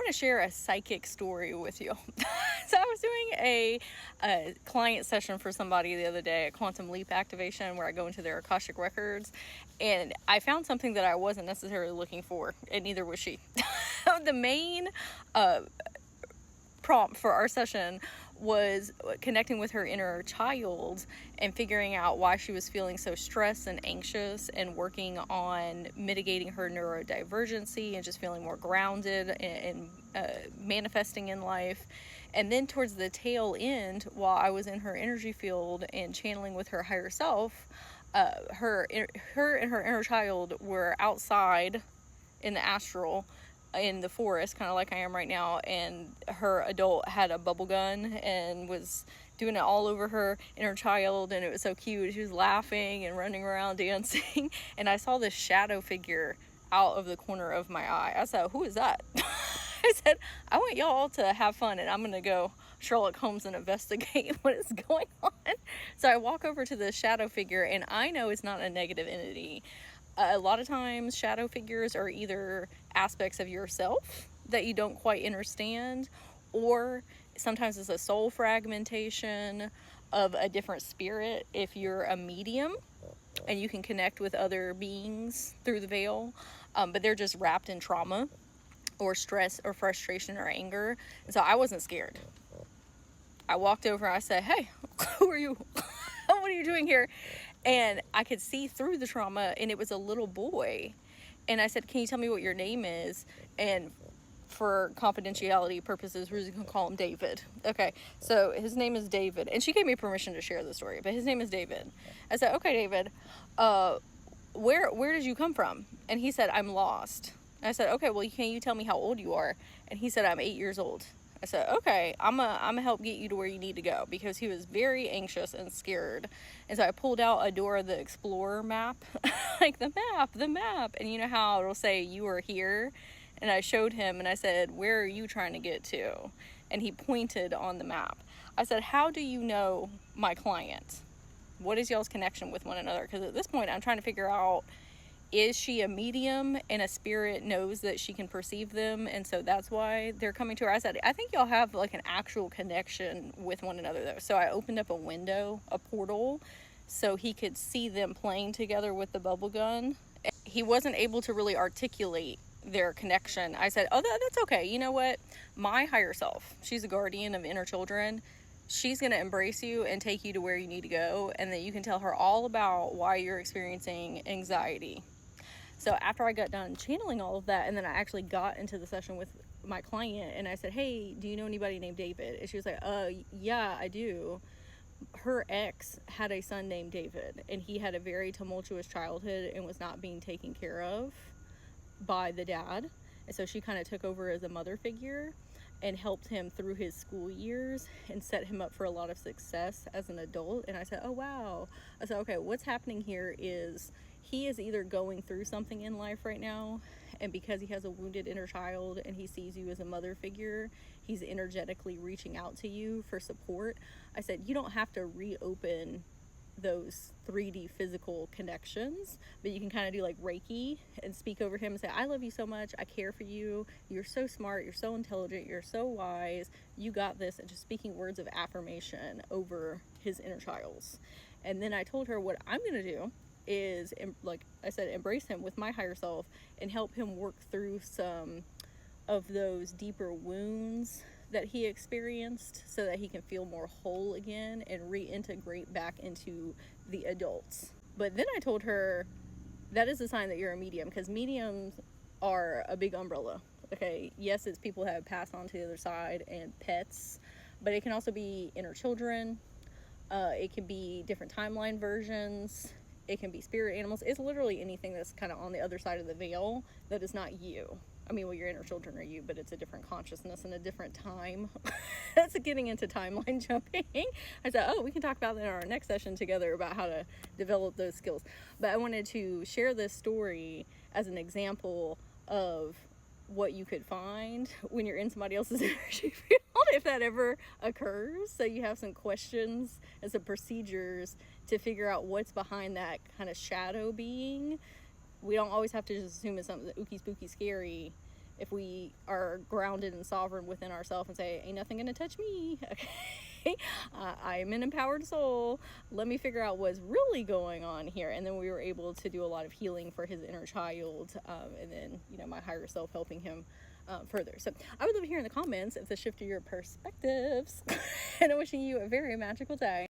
want to share a psychic story with you. So I was doing a client session for somebody the other day, a quantum leap activation, where I go into their Akashic records, and I found something that I wasn't necessarily looking for, and neither was she. The main prompt for our session was connecting with her inner child and figuring out why she was feeling so stressed and anxious, and working on mitigating her neurodivergency and just feeling more grounded and manifesting in life. And then towards the tail end, while I was in her energy field and channeling with her higher self, her and her inner child were outside in the astral in the forest, kind of like I am right now, and her adult had a bubble gun and was doing it all over her inner child, and it was so cute. She was laughing and running around dancing, and I saw this shadow figure out of the corner of my eye. I said, "Who is that?" I said, "I want y'all to have fun, and I'm gonna go Sherlock Holmes and investigate what is going on." So I walk over to the shadow figure, and I know it's not a negative entity. A lot of times shadow figures are either aspects of yourself that you don't quite understand, or sometimes it's a soul fragmentation of a different spirit if you're a medium and you can connect with other beings through the veil, but they're just wrapped in trauma or stress or frustration or anger. And so I wasn't scared. I walked over and I said, "Hey, who are you? What are you doing here?" And I could see through the trauma, and it was a little boy. And I said, "Can you tell me what your name is?" And for confidentiality purposes, we're just going to call him David. Okay, so his name is David. And she gave me permission to share the story, but his name is David. I said, "Okay, David, where did you come from?" And he said, "I'm lost." I said, "Okay, well, can you tell me how old you are?" And he said, "I'm 8 years old." I said, "Okay, I'm gonna help get you to where you need to go," because he was very anxious and scared. And so I pulled out a Dora the Explorer map, like the map. And you know how it'll say "you are here"? And I showed him and I said, "Where are you trying to get to?" And he pointed on the map. I said, "How do you know my client? What is y'all's connection with one another?" Because at this point I'm trying to figure out, is she a medium and a spirit knows that she can perceive them, and so that's why they're coming to her? I said, "I think y'all have like an actual connection with one another though." So I opened up a window, a portal, so he could see them playing together with the bubble gun. He wasn't able to really articulate their connection. I said, "Oh, that's okay. You know what? My higher self, she's a guardian of inner children. She's going to embrace you and take you to where you need to go, and that you can tell her all about why you're experiencing anxiety." So after I got done channeling all of that, and then I actually got into the session with my client, and I said, "Hey, do you know anybody named David?" And she was like, "Yeah, I do. Her ex had a son named David, and he had a very tumultuous childhood and was not being taken care of by the dad. And so she kind of took over as a mother figure and helped him through his school years and set him up for a lot of success as an adult." And I said, "Oh, wow." I said, "Okay, what's happening here is he is either going through something in life right now, and because he has a wounded inner child and he sees you as a mother figure, he's energetically reaching out to you for support." I said, "You don't have to reopen those 3D physical connections, but you can kind of do like Reiki and speak over him and say, 'I love you so much. I care for you. You're so smart. You're so intelligent. You're so wise. You got this.'" And just speaking words of affirmation over his inner childs. And then I told her what I'm going to do is, like I said, embrace him with my higher self and help him work through some of those deeper wounds that he experienced, so that he can feel more whole again and reintegrate back into the adults. But then I told her, that is a sign that you're a medium, because mediums are a big umbrella. Okay, yes, it's people that have passed on to the other side and pets, but it can also be inner children. It can be different timeline versions. It can be spirit animals. It's literally anything that's kind of on the other side of the veil that is not you. I mean, well, your inner children are you, but it's a different consciousness and a different time. That's getting into timeline jumping. I said, "Oh, we can talk about that in our next session together, about how to develop those skills." But I wanted to share this story as an example of what you could find when you're in somebody else's energy field, if that ever occurs. So you have some questions and some procedures to figure out what's behind that kind of shadow being. We don't always have to just assume it's something ooky spooky scary, if we are grounded and sovereign within ourselves and say, ain't nothing gonna touch me, okay, I am an empowered soul, let me figure out what's really going on here. And then we were able to do a lot of healing for his inner child, and then, you know, my higher self helping him further. So I would love to hear in the comments if this shifted your perspectives. And I'm wishing you a very magical day.